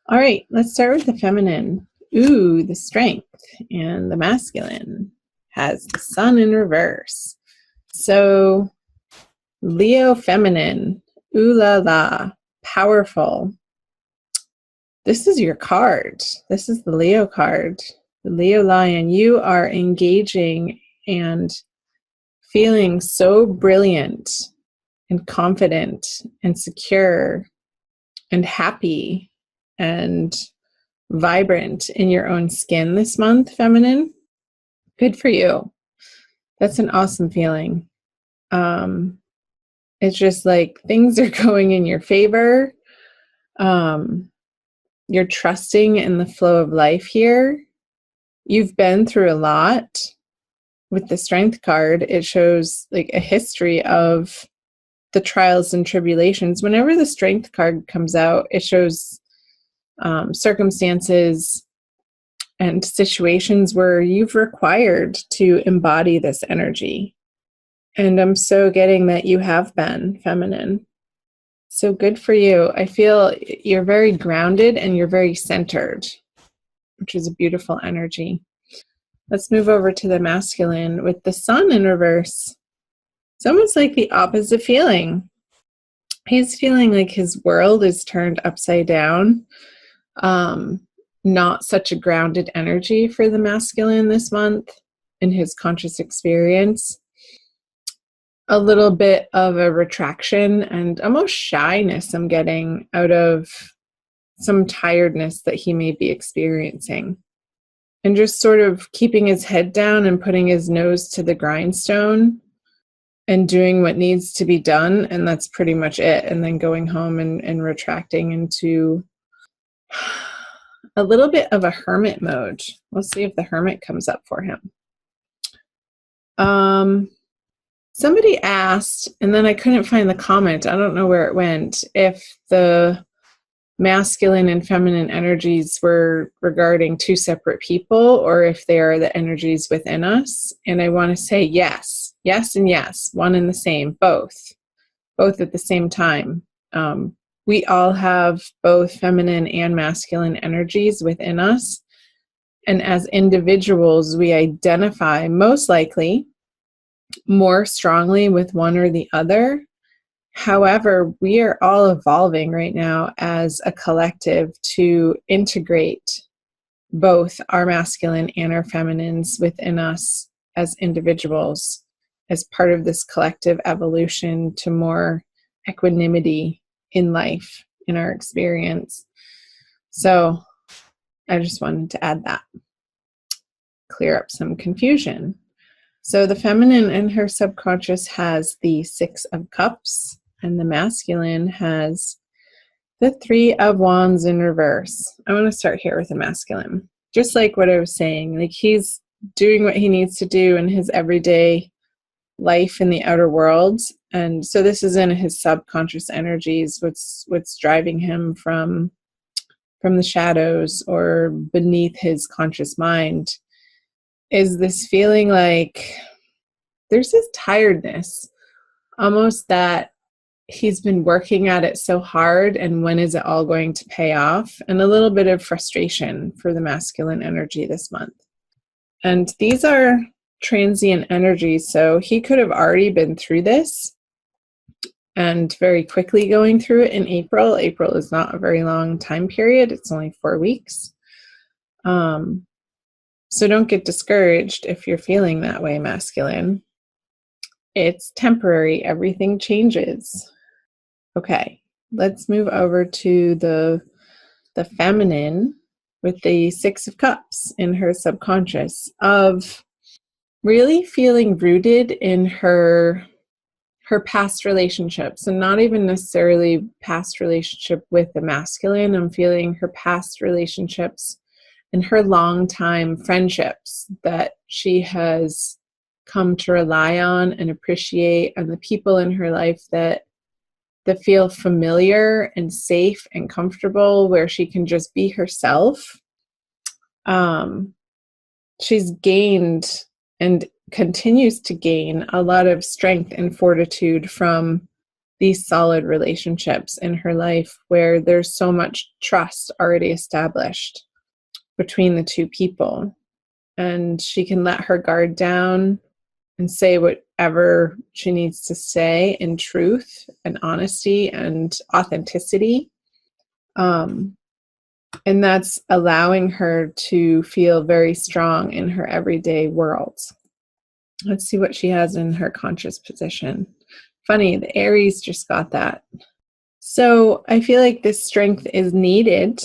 All right, let's start with the feminine. Ooh, the strength. And the masculine has the sun in reverse. So, Leo feminine. Ooh la la. Powerful. This is your card. This is the Leo card. The Leo lion. You are engaging and feeling so brilliant and confident and secure and happy and vibrant in your own skin this month, feminine. Good for you. That's an awesome feeling. It's just like things are going in your favor. You're trusting in the flow of life here. You've been through a lot. With the strength card, it shows like a history of the trials and tribulations. Whenever the strength card comes out, it shows circumstances and situations where you've required to embody this energy. And I'm so getting that you have been feminine. So good for you. I feel you're very grounded and you're very centered, which is a beautiful energy. Let's move over to the masculine with the sun in reverse. It's almost like the opposite feeling. He's feeling like his world is turned upside down. Not such a grounded energy for the masculine this month in his conscious experience. A little bit of a retraction and almost shyness I'm getting out of some tiredness that he may be experiencing. And just sort of keeping his head down and putting his nose to the grindstone and doing what needs to be done. And that's pretty much it. And then going home and retracting into a little bit of a hermit mode. We'll see if the hermit comes up for him. Somebody asked, and then I couldn't find the comment, I don't know where it went, if the masculine and feminine energies were regarding two separate people or if they are the energies within us. And I want to say yes, yes, and yes, one and the same, both at the same time. We all have both feminine and masculine energies within us. And as individuals, we identify most likely more strongly with one or the other. However, we are all evolving right now as a collective to integrate both our masculine and our feminines within us as individuals as part of this collective evolution to more equanimity in life, in our experience. So I just wanted to add that, clear up some confusion. So the feminine in her subconscious has the Six of Cups, and the masculine has the Three of Wands in reverse. I want to start here with the masculine. Just like what I was saying, like he's doing what he needs to do in his everyday life in the outer world. And so this is in his subconscious energies, what's driving him from the shadows or beneath his conscious mind is this feeling like there's this tiredness, almost that he's been working at it so hard, and when is it all going to pay off? And a little bit of frustration for the masculine energy this month. And these are transient energies, so he could have already been through this and very quickly going through it in April. April is not a very long time period. It's only 4 weeks. So don't get discouraged if you're feeling that way, masculine. It's temporary. Everything changes. Okay, let's move over to the feminine with the Six of Cups in her subconscious, of really feeling rooted in her past relationships, and not even necessarily past relationship with the masculine. I'm feeling her past relationships and her long time friendships that she has come to rely on and appreciate, and the people in her life that feel familiar and safe and comfortable, where she can just be herself. She's gained and continues to gain a lot of strength and fortitude from these solid relationships in her life where there's so much trust already established between the two people. And she can let her guard down and say whatever she needs to say in truth and honesty and authenticity. And that's allowing her to feel very strong in her everyday world. Let's see what she has in her conscious position. Funny, the Aries just got that. So I feel like this strength is needed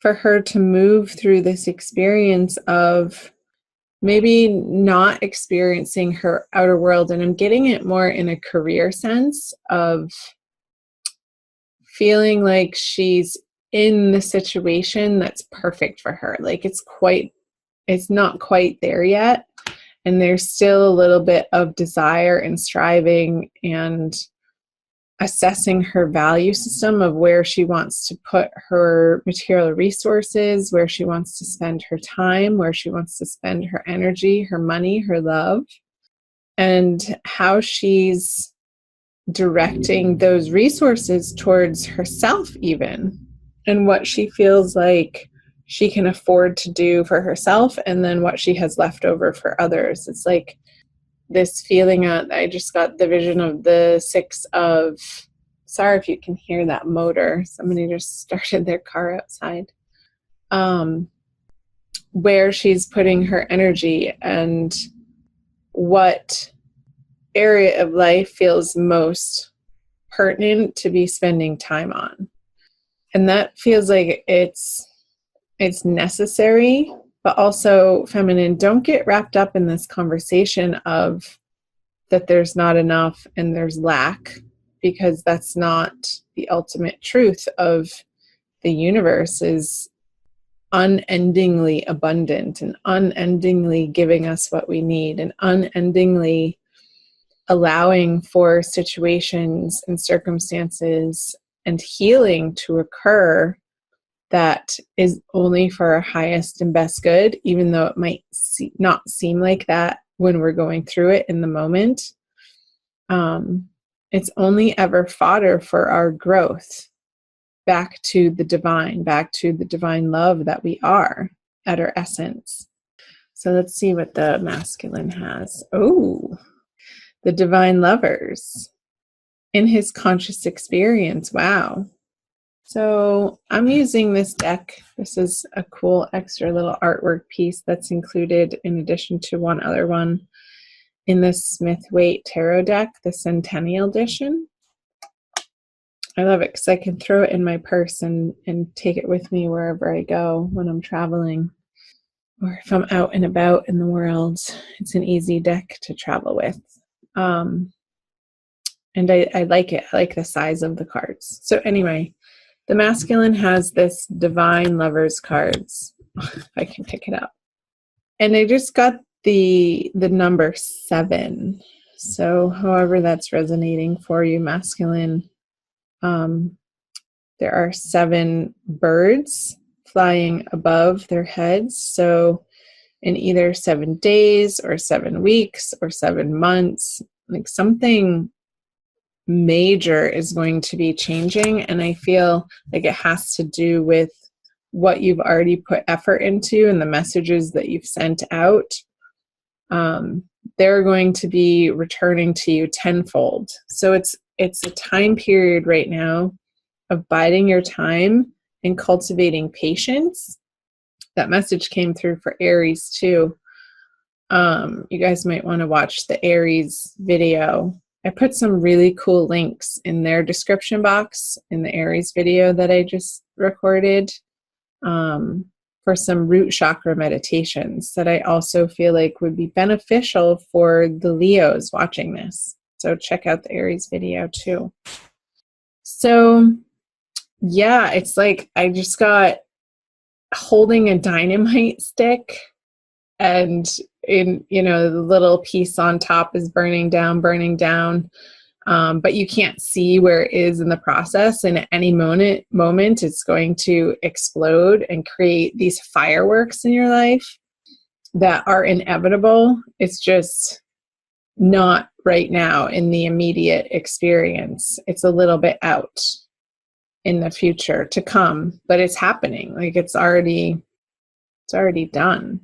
for her to move through this experience of maybe not experiencing her outer world. And I'm getting it more in a career sense of feeling like she's in the situation that's perfect for her. Like it's not quite there yet. And there's still a little bit of desire and striving and assessing her value system of where she wants to put her material resources, where she wants to spend her time, where she wants to spend her energy, her money, her love, and how she's directing those resources towards herself even, and what she feels like she can afford to do for herself, and then what she has left over for others. It's like this feeling I just got the vision of the six of, sorry if you can hear that motor, somebody just started their car outside, where she's putting her energy and what area of life feels most pertinent to be spending time on. And that feels like it's necessary, but also feminine. Don't get wrapped up in this conversation of that there's not enough and there's lack, because that's not the ultimate truth of the universe. Is unendingly abundant and unendingly giving us what we need and unendingly allowing for situations and circumstances and healing to occur that is only for our highest and best good, even though it might not seem like that when we're going through it in the moment. It's only ever fodder for our growth back to the divine love that we are at our essence. So let's see what the masculine has. Oh, the divine lovers in his conscious experience. Wow. So I'm using this deck. This is a cool extra little artwork piece that's included in addition to one other one in the Smith-Waite Tarot deck, the Centennial Edition. I love it because I can throw it in my purse and take it with me wherever I go when I'm traveling, or if I'm out and about in the world. It's an easy deck to travel with. And I like it. I like the size of the cards. So anyway, the masculine has this divine lovers cards. If I can pick it up. And I just got the number 7. So however that's resonating for you, masculine, there are 7 birds flying above their heads. So in either 7 days or 7 weeks or 7 months, like something major is going to be changing. And I feel like it has to do with what you've already put effort into and the messages that you've sent out. They're going to be returning to you tenfold. So it's a time period right now of biding your time and cultivating patience. That message came through for Aries too. You guys might want to watch the Aries video. I put some really cool links in their description box in the Aries video that I just recorded for some root chakra meditations that I also feel like would be beneficial for the Leos watching this. So check out the Aries video too. So yeah, it's like I just got holding a dynamite stick, and the little piece on top is burning down, but you can't see where it is in the process, and at any moment it's going to explode and create these fireworks in your life that are inevitable. It's just not right now in the immediate experience. It's a little bit out in the future to come, but it's happening. Like it's already done.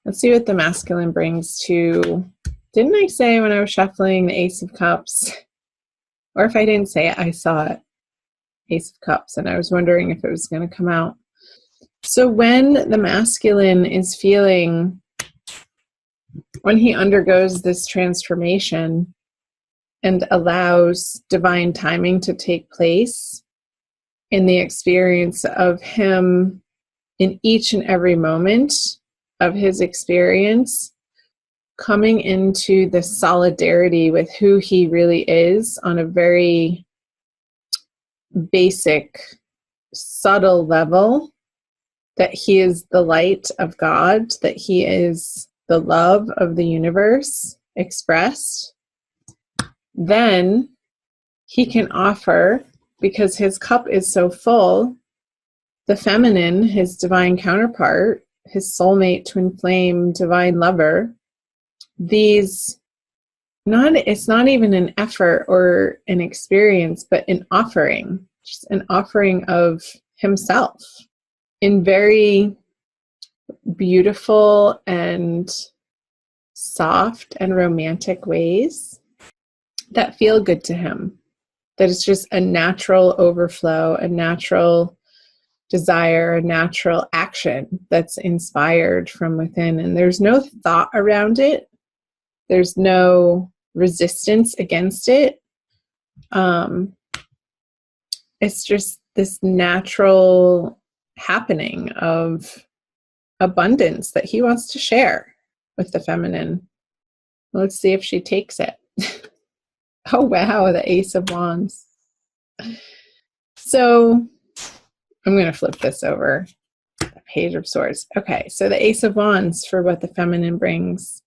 Let's see what the masculine brings to, didn't I say when I was shuffling the Ace of Cups? Or if I didn't say it, I saw it. Ace of Cups, and I was wondering if it was going to come out. So when the masculine is feeling, when he undergoes this transformation and allows divine timing to take place in the experience of him in each and every moment of his experience, coming into the solidarity with who he really is on a very basic, subtle level, that he is the light of God, that he is the love of the universe expressed, then he can offer, because his cup is so full, the feminine, his divine counterpart, his soulmate, twin flame, divine lover, it's not even an effort or an experience, but an offering, just an offering of himself in very beautiful and soft and romantic ways that feel good to him. That it's just a natural overflow, a natural desire, a natural action that's inspired from within. And there's no thought around it. There's no resistance against it. It's just this natural happening of abundance that he wants to share with the feminine. Let's see if she takes it. Oh, wow, the Ace of Wands. So I'm going to flip this over. The Page of Swords. Okay, so the Ace of Wands, for what the feminine brings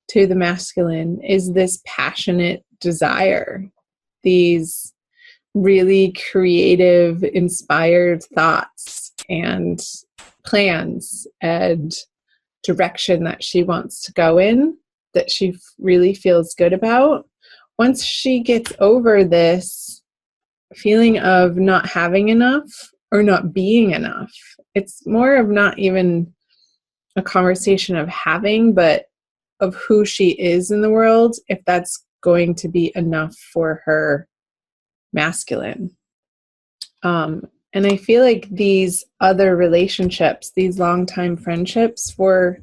to the masculine, is this passionate desire, these really creative, inspired thoughts and plans and direction that she wants to go in, that she really feels good about. Once she gets over this feeling of not having enough or not being enough, it's more of not even a conversation of having, but of who she is in the world, if that's going to be enough for her masculine. And I feel like these other relationships, these long-time friendships for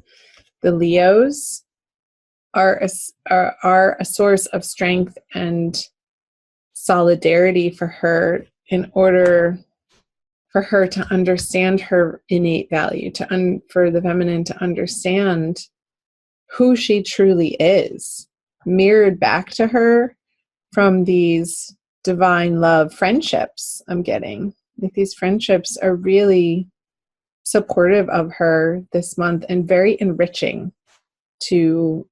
the Leos are a source of strength and solidarity for her, in order for her to understand her innate value, for the feminine to understand who she truly is, mirrored back to her from these divine love friendships I'm getting. Like, these friendships are really supportive of her this month and very enriching to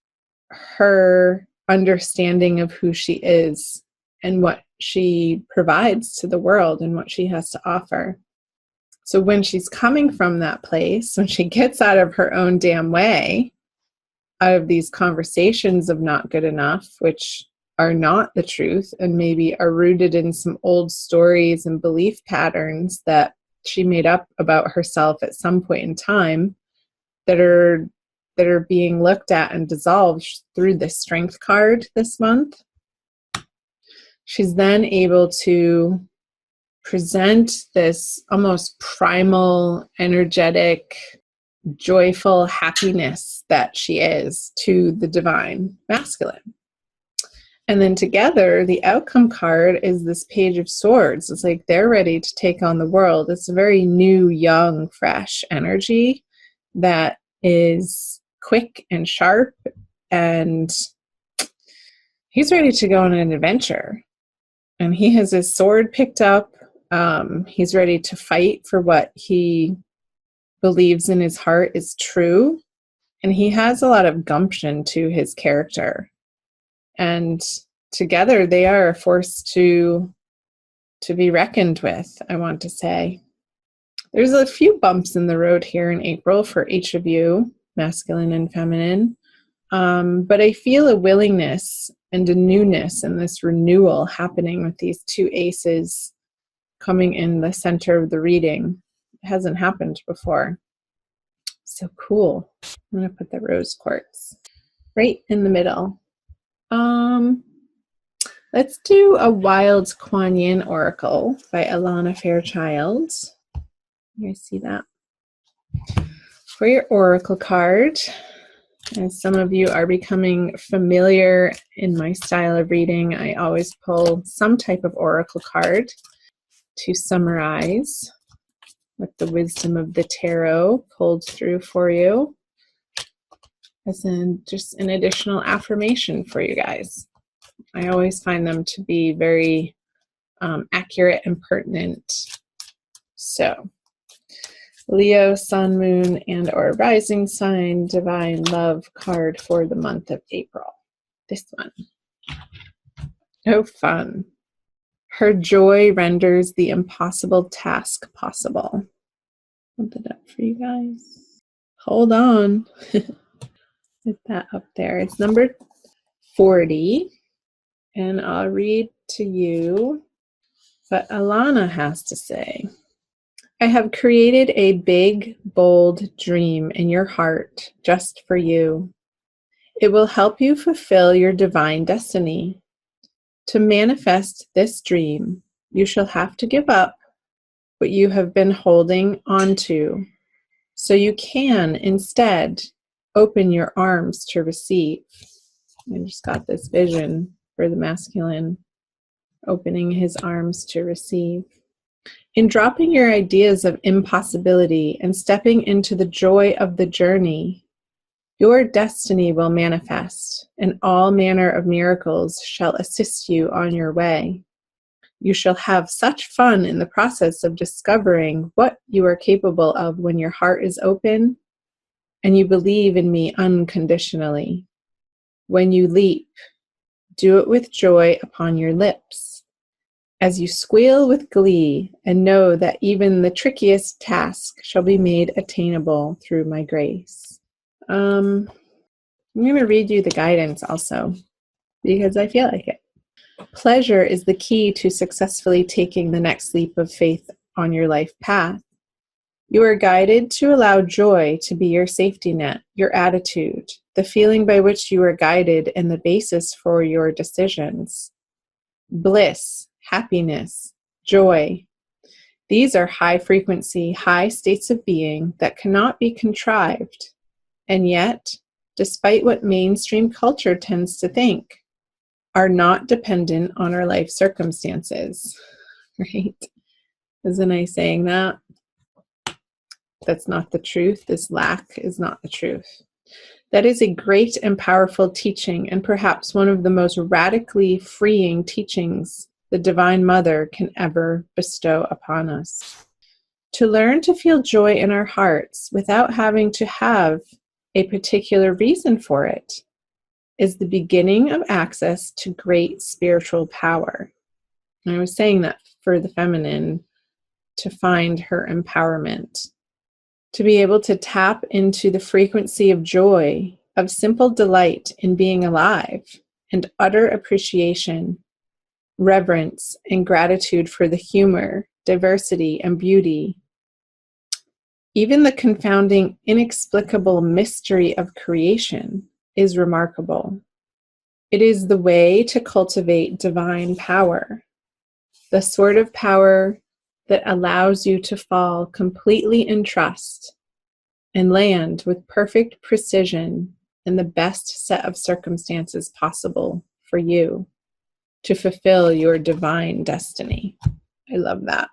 her understanding of who she is and what she provides to the world and what she has to offer. So when she's coming from that place, when she gets out of her own damn way, out of these conversations of not good enough, which are not the truth and maybe are rooted in some old stories and belief patterns that she made up about herself at some point in time, that are being looked at and dissolved through the Strength card this month. She's then able to present this almost primal, energetic, joyful happiness that she is to the divine masculine. And then together, the outcome card is this Page of Swords. It's like they're ready to take on the world. It's a very new, young, fresh energy that is quick and sharp, and he's ready to go on an adventure. And he has his sword picked up. He's ready to fight for what he believes in his heart is true. And he has a lot of gumption to his character. And together they are a force to be reckoned with, I want to say. There's a few bumps in the road here in April for each of you, masculine and feminine. But I feel a willingness and a newness and this renewal happening with these two aces coming in the center of the reading. It hasn't happened before. So cool. I'm going to put the rose quartz right in the middle. Let's do a Wild Kuan Yin Oracle by Alana Fairchild. You guys see that? For your oracle card, as some of you are becoming familiar in my style of reading, I always pull some type of oracle card to summarize with the wisdom of the tarot pulled through for you, as in just an additional affirmation for you guys. I always find them to be very accurate and pertinent. So, Leo, Sun, Moon, and or Rising Sign, Divine Love card for the month of April. This one. Oh, fun. Her joy renders the impossible task possible. Put that up for you guys. Hold on. Get that up there. It's number 40. And I'll read to you what Alana has to say. I have created a big, bold dream in your heart just for you. It will help you fulfill your divine destiny. To manifest this dream, you shall have to give up what you have been holding on to, so you can instead open your arms to receive. I just got this vision for the masculine opening his arms to receive. In dropping your ideas of impossibility and stepping into the joy of the journey, your destiny will manifest, and all manner of miracles shall assist you on your way. You shall have such fun in the process of discovering what you are capable of when your heart is open and you believe in me unconditionally. When you leap, do it with joy upon your lips, as you squeal with glee and know that even the trickiest task shall be made attainable through my grace. I'm going to read you the guidance also, because I feel like it. Pleasure is the key to successfully taking the next leap of faith on your life path. You are guided to allow joy to be your safety net, your attitude, the feeling by which you are guided, and the basis for your decisions. Bliss, happiness, joy. These are high frequency, high states of being that cannot be contrived. And yet, despite what mainstream culture tends to think, are not dependent on our life circumstances. Right? Isn't I saying that? That's not the truth. This lack is not the truth. That is a great and powerful teaching, and perhaps one of the most radically freeing teachings the Divine Mother can ever bestow upon us. To learn to feel joy in our hearts without having to have a particular reason for it is the beginning of access to great spiritual power. And I was saying that for the feminine, to find her empowerment, to be able to tap into the frequency of joy, of simple delight in being alive, and utter appreciation, reverence, and gratitude for the humor, diversity, and beauty. Even the confounding, inexplicable mystery of creation is remarkable. It is the way to cultivate divine power, the sort of power that allows you to fall completely in trust and land with perfect precision in the best set of circumstances possible for you to fulfill your divine destiny. I love that.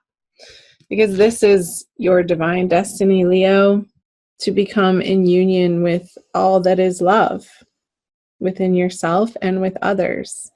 Because this is your divine destiny, Leo, to become in union with all that is love within yourself and with others.